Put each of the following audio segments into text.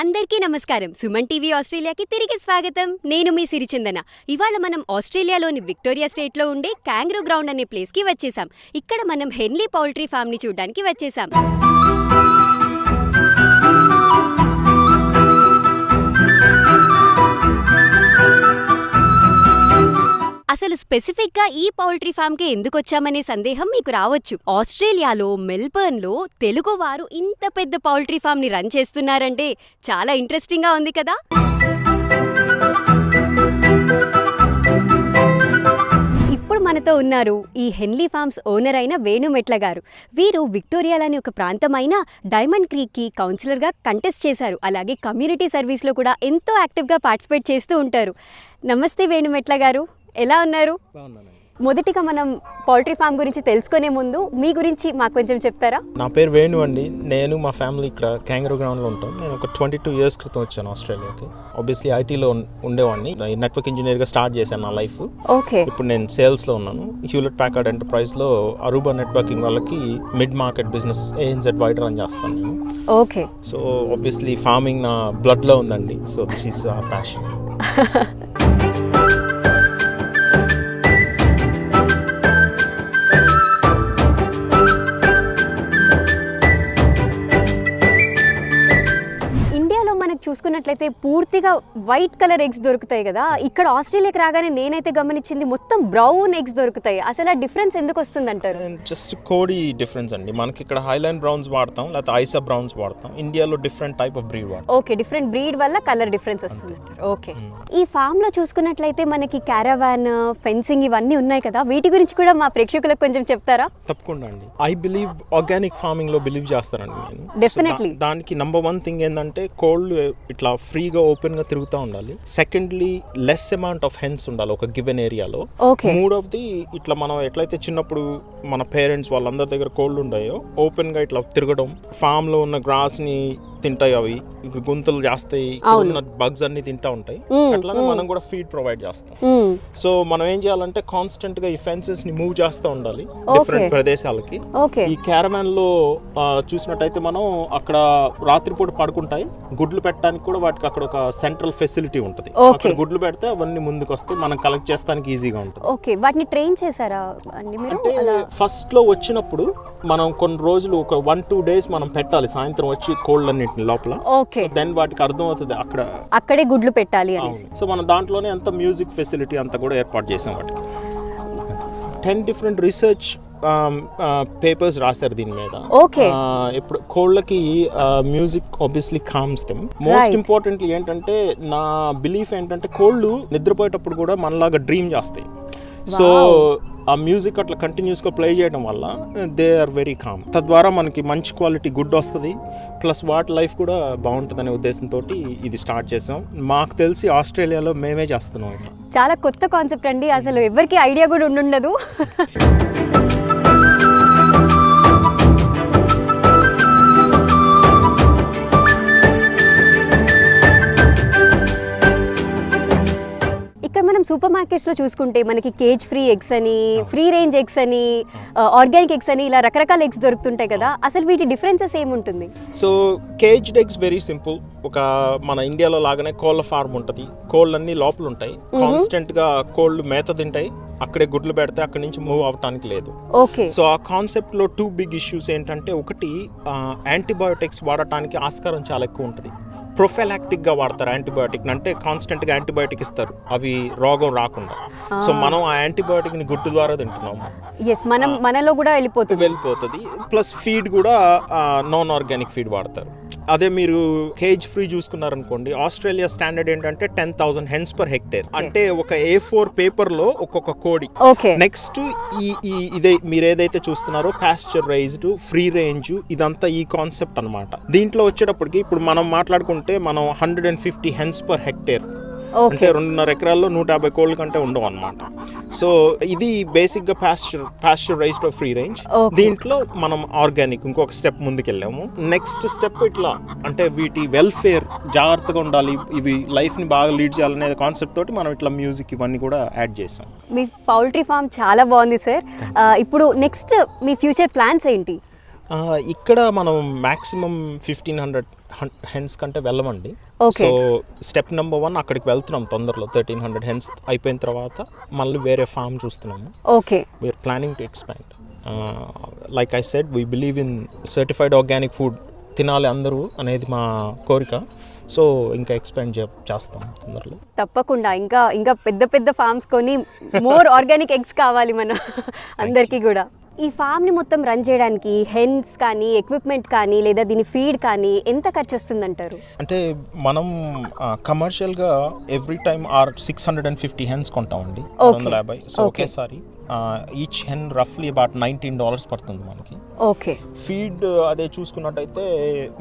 అందరికీ నమస్కారం. సుమన్ టీవీ ఆస్ట్రేలియాకి తిరిగి స్వాగతం. నేను మీ సిరిచందన. ఇవాళ మనం ఆస్ట్రేలియాలోని విక్టోరియా స్టేట్లో ఉండే క్యాంగ్రూ గ్రౌండ్ అనే ప్లేస్కి వచ్చేసాం. ఇక్కడ మనం హెన్లీ పౌల్ట్రీ ఫామ్ని చూడడానికి వచ్చేసాం. అసలు స్పెసిఫిక్గా ఈ పౌల్ట్రీ ఫామ్కి ఎందుకు వచ్చామనే సందేహం మీకు రావచ్చు. ఆస్ట్రేలియాలో మెల్బర్న్లో తెలుగు వారు ఇంత పెద్ద పౌల్ట్రీ ఫామ్ని రన్ చేస్తున్నారంటే చాలా ఇంట్రెస్టింగ్గా ఉంది కదా. ఇప్పుడు మనతో ఉన్నారు ఈ హెన్లీ ఫార్మ్స్ ఓనర్ అయిన వేణుమెట్ల గారు. వీరు విక్టోరియాలోని ఒక ప్రాంతమైన డైమండ్ క్రీక్కి కౌన్సిలర్గా కంటెస్ట్ చేశారు. అలాగే కమ్యూనిటీ సర్వీస్లో కూడా ఎంతో యాక్టివ్గా పార్టిసిపేట్ చేస్తూ ఉంటారు. నమస్తే వేణుమెట్ల గారు, ఎలా ఉన్నారు? మొదటిగా మనం పౌల్ట్రీ ఫామ్ గురించి తెలుసుకునే ముందు మీ గురించి మాకు కొంచెం చెప్తారా? నా పేరు వేణు అండి. నేను మా ఫ్యామిలీ ఇక్కడ క్యాంగ్రూ గ్రౌండ్లో ఉంటాం. నేను ఒక 22 years క్రితం వచ్చాను ఆస్ట్రేలియాకి. ఆబ్వియస్లీ ఐటీలో ఉండేవాడిని. నెట్వర్క్ ఇంజనీర్గా స్టార్ట్ చేశాను నా లైఫ్. ఓకే. ఇప్పుడు నేను సేల్స్లో ఉన్నాను. హ్యూలెట్ ప్యాకర్డ్ ఎంటర్ప్రైజ్లో అరూబా నెట్వర్కింగ్ వాళ్ళకి mid market business ANZ wide run చేస్తాను నేను. ఓకే. సో ఆబ్వియస్లీ ఫార్మింగ్ నా బ్లడ్లో ఉందండి. So this is our passion. చూసుకున్నట్లయితే పూర్తిగా వైట్ కలర్ ఎగ్స్ దొరుకుతాయి కదా. ఇక్కడ ఆస్ట్రేలియాకి రాగానే నేనైతే గమనించింది మొత్తం బ్రౌన్ ఎగ్స్ దొరుకుతాయి. అసలు ఆ డిఫరెన్స్ ఎందుకు వస్తుంది అంటారు? జస్ట్ కోడి డిఫరెన్స్ అండి. మనకి ఇక్కడ హైలాండ్ బ్రౌన్స్ వాడతాం, లేకపోతే ఐసా బ్రౌన్స్ వాడతాం. ఇండియాలో డిఫరెంట్ టైప్ ఆఫ్ బ్రీడ్ వాడతాం. ఓకే, డిఫరెంట్ బ్రీడ్ వల్ల కలర్ డిఫరెన్స్ వస్తుంది అంటారు. ఓకే. ఈ ఫామ్ లో చూసుకున్నట్లయితే మనకి క్యారవాన్, ఫెన్సింగ్ ఇవన్నీ ఉన్నాయి కదా, వీటి గురించి కూడా మా ప్రేక్షకులకు కొంచెం చెప్తారా? తప్పకుండా అండి. ఐ బిలీవ్ ఆర్గానిక్ ఫార్మింగ్ లో బిలీవ్ చేస్తానండి నేను. డెఫినెట్లీ. దానికి నంబర్ 1 థింగ్ ఏంటంటే కోల్డ్ ఇట్లా ఫ్రీగా ఓపెన్ గా తిరుగుతూ ఉండాలి. Secondly less amount of hence ఉండాలి ఒక గివెన్ ఏరియాలో. మూడవది ఇట్లా మనం ఎట్లయితే చిన్నప్పుడు మన పేరెంట్స్ వాళ్ళందరి దగ్గర కోల్డ్ ఉన్నాయో ఓపెన్ గా ఇట్లా తిరగడం, ఫామ్ లో ఉన్న గ్రాస్ ని తింటాయి, అవి ఇప్పుడు గుంతలు చేస్తాయి, ఉన్న బగ్స్ అన్ని తింటా ఉంటాయి. అట్లానే మనం కూడా ఫీడ్ ప్రొవైడ్ చేస్తాం. సో మనం ఏం చేయాలంటే కాన్స్టెంట్ గా ఈ ఫెన్సెస్ ని మూవ్ చేస్తూ ఉండాలి డిఫరెంట్ ప్రదేశాలకి. ఈ క్యారవాన్ లో చూసినట్టయితే మనం అక్కడ రాత్రిపూట పడుకుంటాయి, గుడ్లు పెట్టడానికి కూడా వాటికి అక్కడ ఒక సెంట్రల్ ఫెసిలిటీ ఉంటుంది. అక్కడ గుడ్లు పెడితే అవన్నీ ముందుకు వస్తాయి, మనం కలెక్ట్ చేస్తానికి ఈజీగా ఉంటుంది. ఓకే. వాటిని ట్రైన్ చేశారా అండి మీరు? ఫస్ట్ లో వచ్చినప్పుడు మనం కొన్ని రోజులు ఒక 1-2 days మనం పెట్టాలి, సాయంత్రం వచ్చి కోల్డ్ అన్నిటిని లోపల. ఓకే. దెన్ వాటికి అర్థం అవుతుంది అక్కడే గుడ్లు పెట్టాలి అనేసి. సో మనం దాంట్లోనే అంత మ్యూజిక్ ఫెసిలిటీ అంతా కూడా ఏర్పాటు చేసాం. వాటికి 10 different రీసెర్చ్ పేపర్స్ రాశారు దీని మీద. ఓకే. ఇప్పుడు కోళ్ళకి music obviously comms them. Most importantly ఏంటంటే నా బిలీఫ్ ఏంటంటే కోళ్ళు నిద్రపోయేటప్పుడు కూడా మనలాగా డ్రీమ్ చేస్తాయి. సో ఆ మ్యూజిక్ అట్లా కంటిన్యూస్గా ప్లే చేయడం వల్ల దే ఆర్ వెరీ కామ్. తద్వారా మనకి మంచి క్వాలిటీ గుడ్ వస్తుంది, ప్లస్ వాటి లైఫ్ కూడా బాగుంటుందనే ఉద్దేశంతో ఇది స్టార్ట్ చేసాం. మాకు తెలిసి ఆస్ట్రేలియాలో మేమే చేస్తున్నాం. చాలా కొత్త కాన్సెప్ట్ అండి, అసలు ఎవరికి ఐడియా కూడా ఉండుండదు. మనం సూపర్ మార్కెట్స్లో చూసుకుంటే మనకి కేజ్ ఫ్రీ ఎగ్స్ అని, ఫ్రీ రేంజ్ ఎగ్స్ అని, ఆర్గానిక్ ఎగ్స్ అని, ఇలా రకరకాల ఎగ్స్ దొరుకుతుంటాయి కదా. అసలు వీటి డిఫరెన్సెస్ ఏముంటుంది? So caged eggs very simple. ఒక మన ఇండియాలో లాగానే కోళ్ళ ఫార్మ్ ఉంటుంది. కోళ్ళు అన్ని లోపల ఉంటాయి, కాన్స్టెంట్ గా కోళ్ళు మేత తింటాయి, అక్కడే గుడ్లు పెడితే అక్కడి నుంచి మూవ్ అవటానికి లేదు. ఓకే. సో ఆ కాన్సెప్ట్ లో 2 big issues ఏంటంటే, ఒకటి యాంటీబయోటిక్స్ వాడటానికి ఆస్కారం చాలా ఎక్కువ ఉంటుంది. ప్రొఫైలాక్టిక్ గా వాడతారు యాంటీబయోటిక్, అంటే కాన్స్టెంట్ గా యాంటీబయోటిక్ ఇస్తారు అవి రోగం రాకుండా. సో మనం ఆ యాంటీబయోటిక్ ని గుడ్డు ద్వారా తింటున్నాము. మనలో కూడా వెళ్ళిపోతుంది. ప్లస్ ఫీడ్ కూడా నాన్ ఆర్గానిక్ ఫీడ్ వాడతారు. అదే మీరు కేజ్ ఫ్రీ చూసుకున్నారనుకోండి, ఆస్ట్రేలియా స్టాండర్డ్ ఏంటంటే 10,000 hens per hectare, అంటే ఒక A4 పేపర్ లో ఒక్కొక్క కోడి. నెక్స్ట్ ఇదే మీరు ఏదైతే చూస్తున్నారో పాస్చర్ రైజ్డ్, ఫ్రీ రేంజ్, ఇదంతా ఈ కాన్సెప్ట్ అన్నమాట. దీంట్లో వచ్చేటప్పటికి ఇప్పుడు మనం మాట్లాడుకుంటే మనం 150 hens per hectare, అంటే 2.5 ఎకరాల్లో 150 కోళ్ళ కంటే ఉండవు అనమాట. సో ఇది బేసిక్ గా పాస్చర్ రైజ్డ్ ఫ్రీ రేంజ్. దీంట్లో మనం ఆర్గానిక్ ఇంకొక స్టెప్ ముందుకు వెళ్ళాము. నెక్స్ట్ స్టెప్ ఇట్లా అంటే వీటి వెల్ఫేర్ జాగ్రత్తగా ఉండాలి, ఇవి లైఫ్ ని బాగా లీడ్ చేయాలనే కాన్సెప్ట్ తోటి మనం ఇట్లా మ్యూజిక్ ఇవన్నీ కూడా యాడ్ చేసాం. మీ పౌల్ట్రీ ఫామ్ చాలా బాగుంది సార్. ఇప్పుడు నెక్స్ట్ మీ ఫ్యూచర్ ప్లాన్స్ ఏంటి? ఇక్కడ మనం మ్యాక్సిమం 1500 హెన్స్ కంటే వెళ్ళమండి. Okay. సో స్టెప్ నెంబర్ 1 అక్కడికి వెళ్తున్నాం తొందరలో. 1300 హెన్స్ అయిపోయిన తర్వాత మళ్ళీ వేరే ఫామ్ చూస్తున్నాము. Okay. We are planning to expand. Like I said, we believe in certified organic food తినాలి అందరూ అనేది మా కోరిక. సో ఇంకా ఎక్స్పాండ్ చేస్తాం తొందరలో. తప్పకుండా ఇంకా ఇంకా పెద్ద పెద్ద ఫార్మ్స్ కొని మోర్ ఆర్గానిక్ ఎగ్స్ కావాలి మన అందరికీ కూడా. ఈ ఫామ్ని మొత్తం రన్ చేయడానికి హెన్స్ కానీ ఎక్విప్మెంట్ కానీ లేదా దీని ఫీడ్ కానీ ఎంత ఖర్చు వస్తుందంటారు? అంటే మనం కమర్షియల్గా ఎవ్రీ టైమ్ 650 హెన్స్ కొంటామండి. 650. సో ఒకేసారి ఈచ్ హెన్ రఫ్లీ అబౌట్ $19 పడుతుంది మనకి. ఓకే. ఫీడ్ అదే చూసుకున్నట్టయితే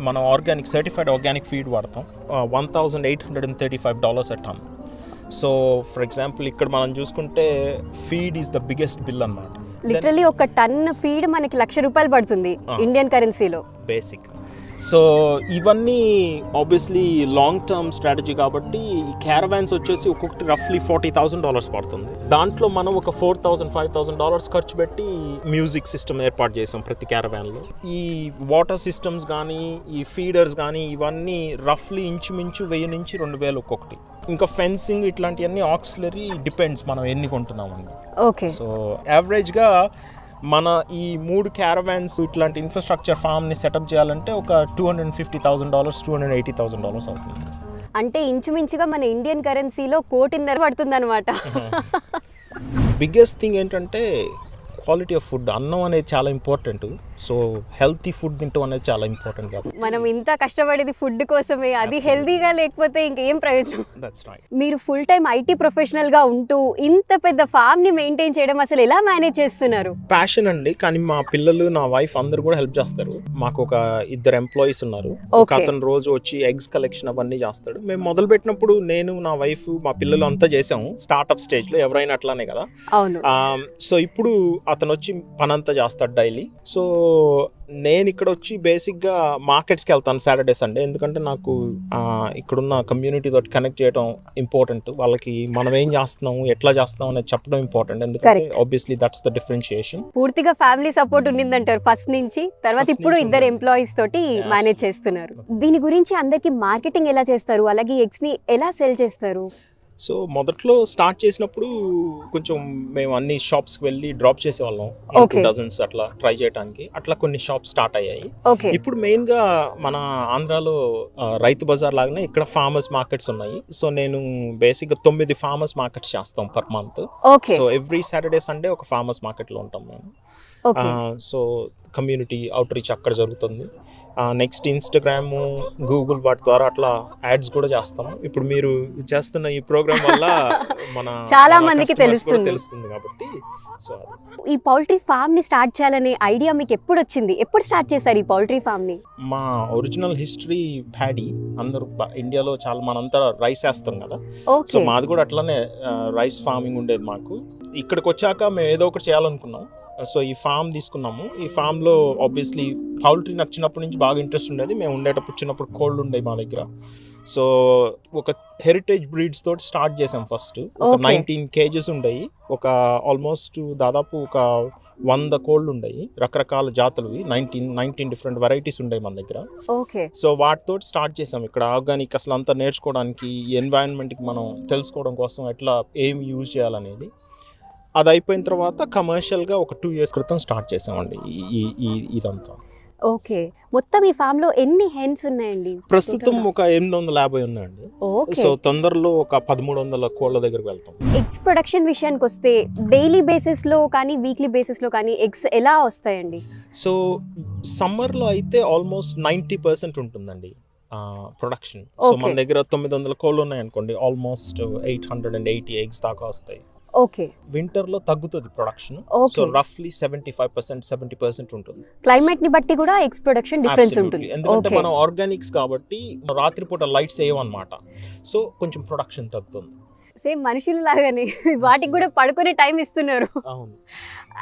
మనం సర్టిఫైడ్ ఆర్గానిక్ ఫీడ్ వాడతాం. $1,835 a ton. So for example ఇక్కడ మనం చూసుకుంటే feed is the biggest bill అన్నమాట. లిటరలీ ఒక టన్ ఫీడ్ మనకి ₹1,00,000 పడుతుంది ఇండియన్ కరెన్సీలో. బేసిక్. సో ఇవన్నీ ఆబ్వియస్లీ లాంగ్ టర్మ్ స్ట్రాటజీ కాబట్టి ఈ క్యారవాన్స్ వచ్చేసి ఒక్కొక్కటి రఫ్లీ $40,000 పడుతుంది. దాంట్లో మనం ఒక $4,000-5,000 ఖర్చు పెట్టి మ్యూజిక్ సిస్టమ్ ఏర్పాటు చేసాం ప్రతి క్యారవాన్లో. ఈ వాటర్ సిస్టమ్స్ కానీ ఈ ఫీడర్స్ కానీ ఇవన్నీ రఫ్లీ ఇంచుమించు 1000 నుంచి 2000 ఒక్కొక్కటి. ఇంకా ఫెన్సింగ్ ఇట్లాంటివన్నీ ఆక్సిలరీ డిపెండ్స్ మనం ఎన్ని కొంటున్నామండి. ఓకే. సో యావరేజ్గా మన ఈ 3 క్యారవాన్స్ ఇట్లాంటి ఇన్ఫ్రాస్ట్రక్చర్ ఫామ్ని సెటప్ చేయాలంటే ఒక $250,000 $280,000 అవుతుంది. అంటే ఇంచుమించుగా మన ఇండియన్ కరెన్సీలో 1,50,00,000 పడుతుంది అనమాట. బిగ్గెస్ట్ థింగ్ ఏంటంటే క్వాలిటీ ఆఫ్ ఫుడ్. అన్నం అనేది చాలా ఇంపార్టెంట్. సో హెల్తీ ఫుడ్ తింటాం అనేది చాలా ఇంపార్టెంట్ కాబట్టి మనం ఇంత కష్టపడేది ఫుడ్ కోసమే. అది హెల్తీగా లేకపోతే ఇంకేం ప్రయోజనం. That's right. మీరు ఫుల్ టైం ఐటీ ప్రొఫెషనల్గా ఉంటూ ఇంత పెద్ద ఫామ్ని మెయింటైన్ చేయడం అసలు ఎలా మేనేజ్ చేస్తున్నారు? ప్యాషన్ అండి. కానీ మా పిల్లలు, నా వైఫ్ అందరూ కూడా హెల్ప్ చేస్తారు. మాకు ఒక 2 ఎంప్లాయీస్ ఉన్నారు. ఒక అతను రోజు వచ్చి ఎగ్స్ కలెక్షన్ అవన్నీ చేస్తాడు. మేము మొదలు పెట్టినప్పుడు నేను, నా వైఫ్, మా పిల్లలు అంతా చేసాము స్టార్ట్అప్ స్టేజ్లో. ఎవరైనా అట్లానే కదా. అవును. సో ఇప్పుడు అతను వచ్చి పనంతా చేస్తాడు డైలీ. సో నేను ఇక్కడ వచ్చి బేసిక్గా మార్కెట్స్కి వెళ్తాను సాటర్డే సండే. ఎందుకంటే నాకు ఇక్కడున్న కమ్యూనిటీ తోటి కనెక్ట్ చేయడం ఇంపార్టెంట్. వాళ్ళకి మనం ఏం చేస్తున్నాము, ఎట్లా చేస్తున్నాం అనేది చెప్పడం ఇంపార్టెంట్. ఎందుకంటే ఆబ్వియస్లీ దట్స్ ద డిఫరెన్షియేషన్. పూర్తిగా ఫ్యామిలీ సపోర్ట్ ఉండిందంటారు ఫస్ట్ నుంచి. తర్వాత ఇప్పుడు 2 ఎంప్లాయీస్ తోటి మేనేజ్ చేస్తున్నారు. దీని గురించి అందరికి మార్కెటింగ్ ఎలా చేస్తారు, అలాగే ఎగ్స్ ని ఎలా సెల్ చేస్తారు? సో మొదట్లో స్టార్ట్ చేసినప్పుడు కొంచెం మేము అన్ని షాప్స్కి వెళ్ళి డ్రాప్ చేసేవాళ్ళం. 2 డజన్స్ అట్లా ట్రై చేయడానికి. అట్లా కొన్ని షాప్స్ స్టార్ట్ అయ్యాయి. ఇప్పుడు మెయిన్గా మన ఆంధ్రాలో రైతు బజార్ లాగానే ఇక్కడ ఫార్మర్స్ మార్కెట్స్ ఉన్నాయి. సో నేను బేసిక్గా 9 ఫార్మర్స్ మార్కెట్స్ చేస్తాం per month. So every Saturday Sunday ఒక ఫార్మర్స్ మార్కెట్లో ఉంటాం మేము. సో కమ్యూనిటీ అవుట్ రీచ్ అక్కడ జరుగుతుంది. నెక్స్ట్ ఇన్స్టాగ్రామ్, గూగుల్ వాటి ద్వారా అట్లా యాడ్స్ కూడా చేస్తాము. ఇప్పుడు మీరు చేస్తున్న ఈ ప్రోగ్రామ్ వల్ల మన చాలా మందికి తెలుస్తుంది కాబట్టి. సో ఈ పౌల్ట్రీ ఫామ్ ని స్టార్ట్ చేయాలనే ఐడియా మీకు ఎప్పుడు వచ్చింది? ఎప్పుడు స్టార్ట్ చేశారు ఈ పౌల్ట్రీ ఫామ్ ని? మా ఒరిజినల్ హిస్టరీ ప్యాడీ. అందరూ ఇండియాలో చాలా మనంతా రైస్ వేస్తాం కదా. సో మాది కూడా అట్లానే రైస్ ఫార్మింగ్ ఉండేది మాకు. ఇక్కడికి వచ్చాక మేము ఏదో ఒకటి చేయాలనుకున్నాం. సో ఈ ఫామ్ తీసుకున్నాము. ఈ ఫామ్లో ఆబ్వియస్లీ పౌల్ట్రీ నాకు చిన్నప్పటి నుంచి బాగా ఇంట్రెస్ట్ ఉండేది. మేము ఉండేటప్పుడు చిన్నప్పుడు కోళ్ళు ఉండేవి మా దగ్గర. సో ఒక హెరిటేజ్ బ్రీడ్స్ తోటి స్టార్ట్ చేసాం. ఫస్ట్ ఒక 19 కేజెస్ ఉండేవి. ఒక ఆల్మోస్ట్ దాదాపు ఒక 100 కోళ్ళు ఉండేవి. రకరకాల జాతులు 19 డిఫరెంట్ వెరైటీస్ ఉండేవి మన దగ్గర. సో వాటితో స్టార్ట్ చేసాం ఇక్కడ ఆర్గానిక్ అసలు అంతా నేర్చుకోవడానికి, ఎన్వైరన్మెంట్కి మనం తెలుసుకోవడం కోసం ఎట్లా ఏం యూజ్ చేయాలనేది. అది అయిపోయిన తర్వాత కమర్షియల్గా ఒక 2 years క్రితం స్టార్ట్ చేసామండి ఇదంతా. ఓకే. మొత్తం ఈ ఫామ్ లో ఎన్ని హెన్స్ ఉన్నాయండి? ప్రస్తుతం ఒక 850 ఉన్నాయండి. సో తొందరలో ఒక 1300 కోళ్ళ దగ్గరకు వెళ్తాం. ఎగ్స్ ప్రొడక్షన్ విషయానికి వస్తే డైలీ బేసిస్ లో కానీ వీక్లీ బేసిస్ లో కానీ ఎగ్స్ ఎలా వస్తాయండి? సో సమ్మర్లో అయితే ఆల్మోస్ట్ 90% ఉంటుందండి ప్రొడక్షన్. సో మన దగ్గర 900 కోళ్ళు ఉన్నాయనుకోండి, ఆల్మోస్ట్ 880 ఎగ్స్ దాకా వస్తాయి. ఓకే. వింటర్ లో తగ్గుతుంది ప్రొడక్షన్. సో రఫ్లీ 75% ఉంటుంది. క్లైమేట్ ని బట్టి కూడా ఎగ్స్ ప్రొడక్షన్ డిఫరెన్స్ ఉంటుంది. ఎందుకంటే మనం ఆర్గానిక్స్ కాబట్టి రాత్రిపూట లైట్స్ వేయమన్నమాట. సో కొంచెం ప్రొడక్షన్ తగ్గుతుంది. సేమ్ మనుషుల లాగానే వాటికి కూడా పడుకునే టైం ఇస్తున్నారు.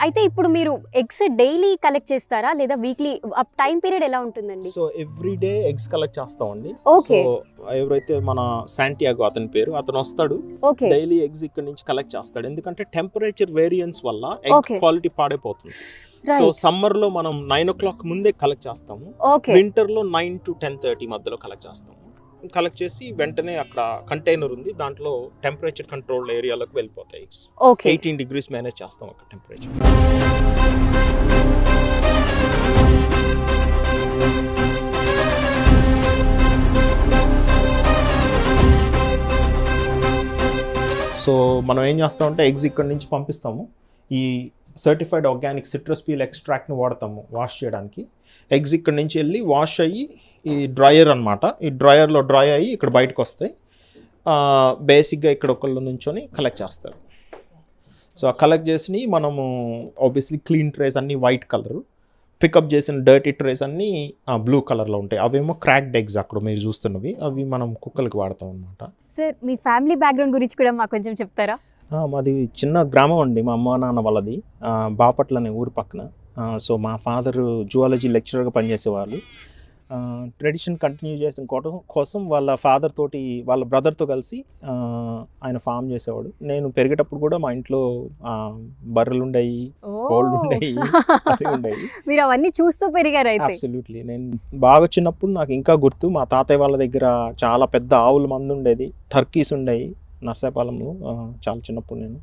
అయితే ఇప్పుడు మీరు ఎగ్స్ డైలీ కలెక్ట్ చేస్తారా లేదా వీక్లీ? టైం పీరియడ్ ఎలా ఉంటుందండి? So every day eggs collect చేస్తామండి. ఓకే. సో ఎవరైతే మన శాంటియాగో అతని పేరు, అతను వస్తాడు. డైలీ ఎగ్స్ ఇక్కడ నుంచి కలెక్ట్ చేస్తాడు. ఎందుకంటే టెంపరేచర్ వేరియన్స్ వల్ల ఎగ్ క్వాలిటీ పాడైపోతుంది. సో సమ్మర్ లో మనం 9 o'clock ముందే కలెక్ట్ చేస్తాము. ఓకే. వింటర్ లో 9 to 10:30 మధ్యలో కలెక్ట్ చేస్తాము. కలెక్ట్ చేసి వెంటనే అక్కడ కంటైనర్ ఉంది, దాంట్లో టెంపరేచర్ కంట్రోల్ ఏరియాలోకి వెళ్ళిపోతాయి. ఓకే. 18 degrees మేనేజ్ చేస్తాం అక్కడ టెంపరేచర్. సో మనం ఏం చేస్తామంటే ఎగ్స్ ఇక్కడ నుంచి పంపిస్తాము. ఈ సర్టిఫైడ్ ఆర్గానిక్ సిట్రస్ పీల్ ఎక్స్ట్రాక్ట్ని వాడతాము వాష్ చేయడానికి. ఎగ్స్ ఇక్కడ నుంచి వెళ్ళి వాష్ అయ్యి ఈ డ్రయర్ అనమాట, ఈ డ్రయర్లో డ్రై అయ్యి ఇక్కడ బయటకు వస్తాయి. బేసిక్గా ఇక్కడ ఒకళ్ళు నుంచొని కలెక్ట్ చేస్తారు. సో ఆ కలెక్ట్ చేసి మనము ఆబ్వియస్లీ క్లీన్ ట్రేస్ అన్నీ వైట్ కలర్, పికప్ చేసిన డర్టీ ట్రేస్ అన్నీ బ్లూ కలర్లో ఉంటాయి. అవేమో క్రాక్డ్ ఎగ్స్ అక్కడ మీరు చూస్తున్నవి, అవి మనం కుక్కలకి వాడతాం అనమాట. సార్ మీ ఫ్యామిలీ బ్యాక్గ్రౌండ్ గురించి కూడా మాకు కొంచెం చెప్తారా? మాది చిన్న గ్రామం అండి, మా అమ్మ నాన్న వాళ్ళది బాపట్ల అనే ఊరు పక్కన. సో మా ఫాదర్ జువాలజీ లెక్చరర్గా పనిచేసేవాళ్ళు. ట్రెడిషన్ కంటిన్యూ చేసిన కోసం వాళ్ళ ఫాదర్ తోటి వాళ్ళ బ్రదర్తో కలిసి ఆయన ఫామ్ చేసేవాడు. నేను పెరిగేటప్పుడు కూడా మా ఇంట్లో బర్రెలు ఉండేవి, కోళ్ళు ఉండేవి, అవి ఉండేవి. మీరు అవన్నీ చూస్తూ పెరిగారు అయితే? అబ్సల్యూట్లీ. నేను బాగా చిన్నప్పుడు నాకు ఇంకా గుర్తు, మా తాతయ్య వాళ్ళ దగ్గర చాలా పెద్ద ఆవుల మంది ఉండేది, టర్కీస్ ఉండేవి నర్సాపాలెంలో చాలా చిన్నప్పుడు నేను.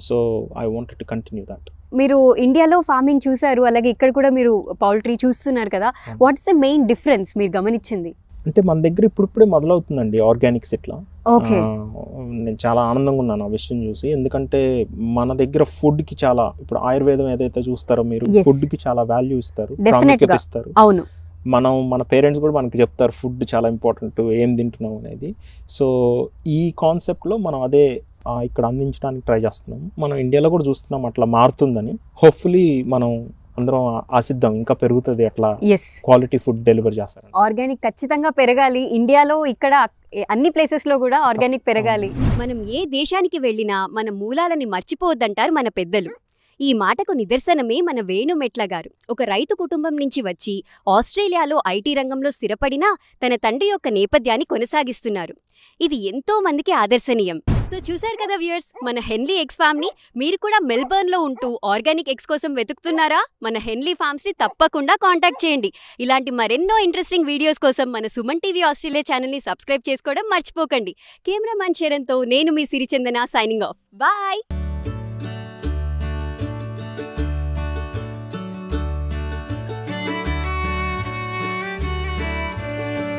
So I wanted to continue that. మీరు ఇండియాలో ఫార్మింగ్ చూసారు, అలాగే ఇక్కడ కూడా మీరు పౌల్ట్రీ చూస్తున్నారు కదా, what is the main difference మీరు గమనించింది? అంటే మన దగ్గర ఇప్పుడిప్పుడే మొదలవుతుందండి ఆర్గానిక్స్ ఇట్లా. ఓకే. నేను చాలా ఆనందంగా ఉన్నాను ఆ విషయం చూసి, ఎందుకంటే మన దగ్గర ఫుడ్కి చాలా, ఇప్పుడు ఆయుర్వేదం ఏదైతే చూస్తారో మీరు, ఫుడ్కి చాలా వాల్యూ ఇస్తారు, ప్రాముఖ్యత ఇస్తారు. అవును. మన పేరెంట్స్ కూడా మనకి చెప్తారు ఫుడ్ చాలా ఇంపార్టెంట్, ఏం తింటున్నాం అనేది. సో ఈ కాన్సెప్ట్లో మనం అదే ఇక్కడ అందించడానికి ట్రై చేస్తున్నాం. మనం ఇండియాలో కూడా చూస్తున్నాం అట్లా మారుతుందని. హోప్ఫుల్లీ మనం అందరం ఆశిద్దాం ఇంకా పెరుగుతుంది, అట్లా క్వాలిటీ ఫుడ్ డెలివర్ చేస్తారు. ఆర్గానిక్ ఖచ్చితంగా పెరగాలి ఇండియాలో, ఇక్కడ అన్ని ప్లేసెస్ లో కూడా ఆర్గానిక్ పెరగాలి. మనం ఏ దేశానికి వెళ్ళినా మన మూలాలని మర్చిపోవద్దంటారు మన పెద్దలు. ఈ మాటకు నిదర్శనమే మన వేణుమెట్ల గారు. ఒక రైతు కుటుంబం నుంచి వచ్చి ఆస్ట్రేలియాలో ఐటీ రంగంలో స్థిరపడినా తన తండ్రి యొక్క నేపథ్యాన్ని కొనసాగిస్తున్నారు. ఇది ఎంతో మందికి ఆదర్శనీయం. సో చూశారు కదా వ్యూయర్స్, మన హెన్లీ ఎగ్స్ ఫామ్ ని. మీరు కూడా మెల్బర్న్ లో ఉంటూ ఆర్గానిక్ ఎగ్స్ కోసం వెతుకుతున్నారా? మన హెన్లీ ఫార్మ్స్ ని తప్పకుండా కాంటాక్ట్ చేయండి. ఇలాంటి మరెన్నో ఇంట్రెస్టింగ్ వీడియోస్ కోసం మన సుమన్ టీవీ ఆస్ట్రేలియా ఛానల్ ని సబ్స్క్రైబ్ చేసుకోవడం మర్చిపోకండి. కెమెరామ్యాన్ చరణ్తో నేను మీ సిరిచందన, సైనింగ్ ఆఫ్. బాయ్.